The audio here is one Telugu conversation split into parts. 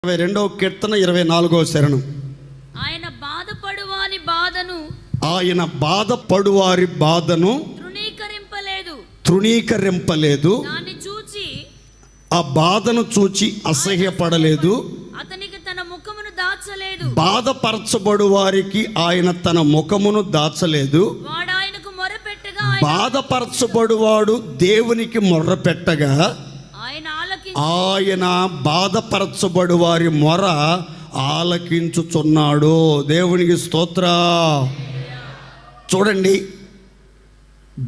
22వ కీర్తన 24వ శరణం. ఆయన బాధపడువారి బాధను తృణీకరింపలేదు. ఆ బాధను చూచి అసహ్యపడలేదు. అతనికి తన ముఖమును దాచలేదు. బాధపరచబడు వారికి ఆయన తన ముఖమును దాచలేదు. వాడు ఆయనకు మొరపెట్టగా బాధపరచబడువాడు దేవునికి మొర్రపెట్టగా ఆయన బాధపరచబడు వారి మొర ఆలకించుచున్నాడు. దేవునికి స్తోత్ర. చూడండి,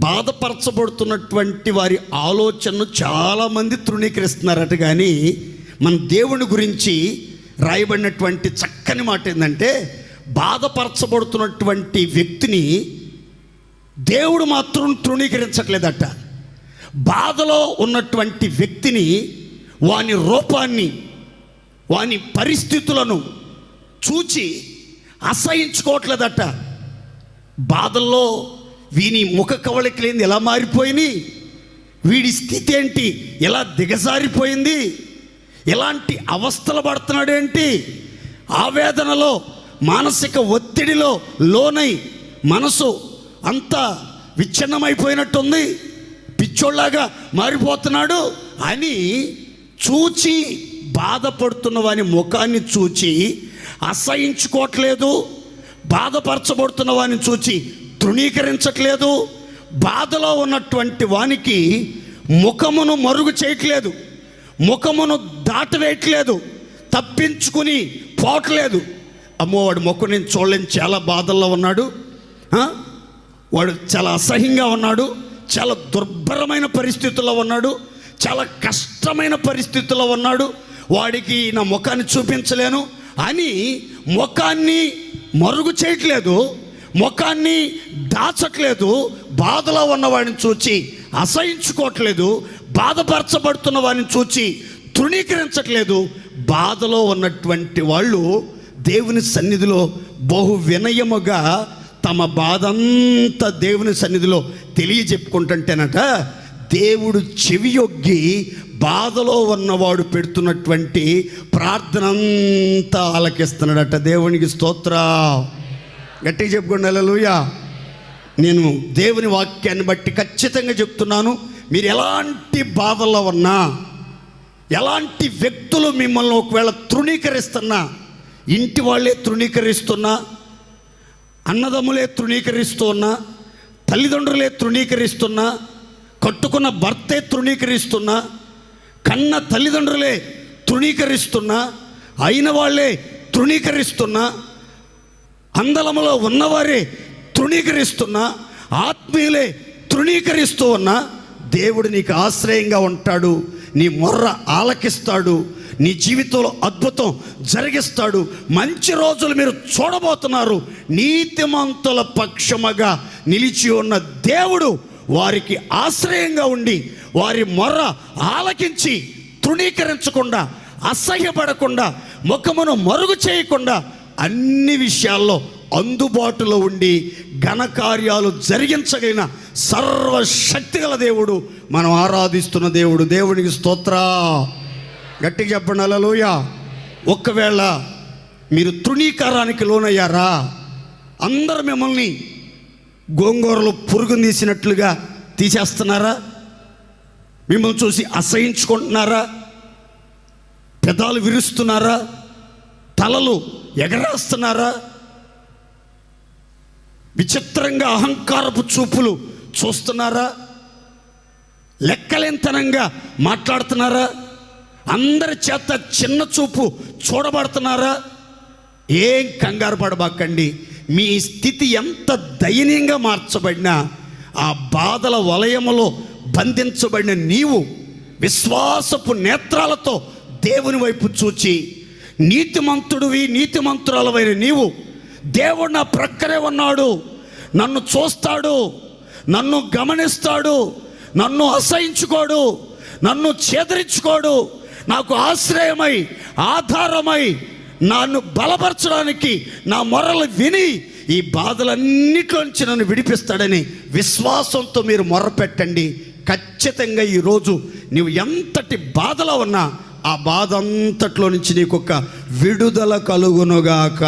బాధపరచబడుతున్నటువంటి వారి ఆలోచనను చాలామంది తృణీకరిస్తున్నారట. కానీ మన దేవుని గురించి రాయబడినటువంటి చక్కని మాట ఏంటంటే, బాధపరచబడుతున్నటువంటి వ్యక్తిని దేవుడు మాత్రం తృణీకరించట్లేదట. బాధలో ఉన్నటువంటి వ్యక్తిని, వాని రూపాన్ని, వాని పరిస్థితులను చూచి అసహించుకోవట్లేదట. బాధల్లో వీని ముఖ కవళికలేంది ఎలా మారిపోయినాయి, వీడి స్థితి ఏంటి ఎలా దిగజారిపోయింది, ఎలాంటి అవస్థలు పడుతున్నాడేంటి, ఆవేదనలో మానసిక ఒత్తిడిలో లోనై మనసు అంతా విచ్ఛిన్నమైపోయినట్టుంది, పిచ్చోళ్ళలాగా మారిపోతున్నాడు అని చూచి బాధపడుతున్న వాని ముఖాన్ని చూచి అసహించుకోవట్లేదు. బాధపరచబడుతున్న వాని చూచి తృణీకరించట్లేదు. బాధలో ఉన్నటువంటి వానికి ముఖమును మరుగు చేయట్లేదు, ముఖమును దాటవేయట్లేదు, తప్పించుకుని పోవట్లేదు. అమ్మో, వాడు ముఖం నేను చూడలేని, చాలా బాధల్లో ఉన్నాడు, వాడు చాలా అసహ్యంగా ఉన్నాడు, చాలా దుర్భరమైన పరిస్థితుల్లో ఉన్నాడు, చాలా కష్టమైన పరిస్థితుల్లో ఉన్నాడు, వాడికి నా ముఖాన్ని చూపించలేను అని ముఖాన్ని మరుగు చేయట్లేదు, ముఖాన్ని దాచట్లేదు. బాధలో ఉన్నవాడిని చూచి అసహించుకోవట్లేదు, బాధపరచబడుతున్న వాడిని చూచి తృణీకరించట్లేదు. బాధలో ఉన్నటువంటి వాళ్ళు దేవుని సన్నిధిలో బహు వినయముగా తమ బాధంతా దేవుని సన్నిధిలో తెలియజెప్పుకుంటుంటేనట, దేవుడు చెవియొగ్గి బాధలో ఉన్నవాడు పెడుతున్నటువంటి ప్రార్థన అంతా ఆలకిస్తున్నాడట. దేవునికి స్తోత్ర. గట్టిగా చెప్పుకోండి హల్లెలూయా. నేను దేవుని వాక్యాన్ని బట్టి ఖచ్చితంగా చెప్తున్నాను, మీరు ఎలాంటి బాధల్లో ఉన్నా, ఎలాంటి వ్యక్తులు మిమ్మల్ని ఒకవేళ తృణీకరిస్తున్నా, ఇంటి వాళ్ళే తృణీకరిస్తున్నా, అన్నదమ్ములే తృణీకరిస్తున్నా, తల్లిదండ్రులే తృణీకరిస్తున్నా, కట్టుకున్న భర్తే తృణీకరిస్తున్నా, కన్న తల్లిదండ్రులే తృణీకరిస్తున్నా, అయిన వాళ్ళే తృణీకరిస్తున్నా, అందలములో ఉన్నవారే తృణీకరిస్తున్నా, ఆత్మీయులే తృణీకరిస్తూ ఉన్నా, దేవుడు నీకు ఆశ్రయంగా ఉంటాడు, నీ మొర్ర ఆలకిస్తాడు, నీ జీవితంలో అద్భుతం జరిగిస్తాడు. మంచి రోజులు మీరు చూడబోతున్నారు. నీతిమంతుల పక్షముగా నిలిచి ఉన్న దేవుడు వారికి ఆశ్రయంగా ఉండి వారి మొర్ర ఆలకించి తృణీకరించకుండా, అసహ్యపడకుండా, ముఖమును మరుగు చేయకుండా అన్ని విషయాల్లో అందుబాటులో ఉండి ఘనకార్యాలు జరిగించగలిగిన సర్వశక్తిగల దేవుడు మనం ఆరాధిస్తున్న దేవుడు. దేవునికి స్తోత్ర. గట్టిగా చెప్పండి హల్లెలూయా. ఒకవేళ మీరు తృణీకారానికి లోనయ్యారా, అందరూ మిమ్మల్ని గోంగూరలో పురుగును తీసినట్లుగా తీసేస్తున్నారా, మిమ్మల్ని చూసి అసహించుకుంటున్నారా, పెదాలు విరుస్తున్నారా, తలలు ఎగరేస్తున్నారా, విచిత్రంగా అహంకారపు చూపులు చూస్తున్నారా, లెక్కలేనితనంగా మాట్లాడుతున్నారా, అందరి చేత చిన్న చూపు చూడబడుతున్నారా, ఏం కంగారు పడబాకండి. మీ స్థితి ఎంత దయనీయంగా మార్చబడినా, ఆ బాధల వలయములో బంధించబడిన నీవు విశ్వాసపు నేత్రాలతో దేవుని వైపు చూచి, నీతిమంతుడివి, నీతిమంతురాలవైన నీవు, దేవుడు నా ప్రక్కనే ఉన్నాడు, నన్ను చూస్తాడు, నన్ను గమనిస్తాడు, నన్ను అసహించుకోడు, నన్ను చేదరించుకోడు, నాకు ఆశ్రయమై ఆధారమై నన్ను బలపరచడానికి, నా మొరలు విని ఈ బాధలన్నిటిలోంచి నన్ను విడిపిస్తాడని విశ్వాసంతో మీరు మొర్రపెట్టండి. ఖచ్చితంగా ఈరోజు నువ్వు ఎంతటి బాధలో ఉన్నా ఆ బాధ అంతట్లో నుంచి నీకు ఒక విడుదల కలుగునుగాక.